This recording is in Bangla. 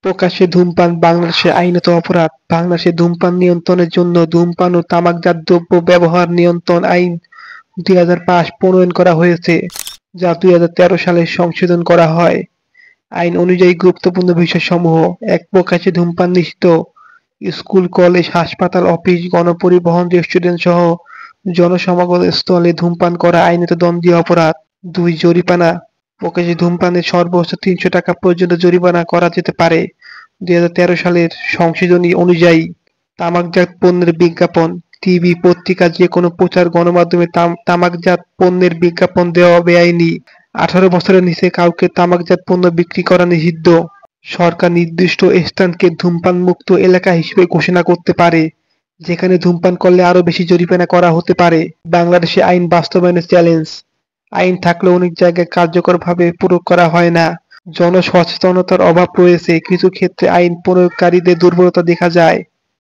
প্রকাশ্যে ধূমপান বাংলাদেশে আইনত অপরাধ। বাংলাদেশে ধূমপান নিয়ন্ত্রণের জন্য ধূমপান ও তামাকজাত দ্রব্য ব্যবহার নিয়ন্ত্রণ আইন ২০০৫ প্রণয়ন করা হয়েছে, যা ২০১৩ সালে সংশোধন করা হয়। আইন অনুযায়ী গুরুত্বপূর্ণ বিষয়সমূহ: ১. প্রকাশ্যে ধূমপান নিষিদ্ধ। স্কুল, কলেজ, হাসপাতাল, অফিস, গণপরিবহন, রেস্টুরেন্ট সহ জনসমাগম স্থলে ধূমপান করা আইনত দণ্ডনীয় অপরাধ। ২. জরিমানা। প্রকাশ্যে ধূমপানের সর্বোচ্চ ৩০০ টাকা পর্যন্ত জরিমানা করা যেতে পারে। ২০১৩ সালের সংশোধনী অনুযায়ী তামাকজাত পণ্যের বিজ্ঞাপন, টিভি, পত্রিকা, যেকোনো প্রচার গণমাধ্যমে তামাকজাত পণ্যের বিজ্ঞাপন দেওয়া বেআইনি। ১৮ বছরের নিচে কাউকে তামাকজাত পণ্য বিক্রি করা নিষিদ্ধ। সরকার নির্দিষ্ট স্থানকে ধূমপানমুক্ত এলাকা হিসেবে ঘোষণা করতে পারে, যেখানে ধূমপান করলে আরও বেশি জরিমানা করা হতে পারে। বাংলাদেশে আইন বাস্তবায়নের চ্যালেঞ্জ: আইন থাকলেও অনেক জায়গায় কার্যকরভাবে প্রয়োগ করা হয় না। জনসচেতনতার অভাব রয়েছে। কিছু ক্ষেত্রে আইন প্রয়োগকারীদের দুর্বলতা দেখা যায়।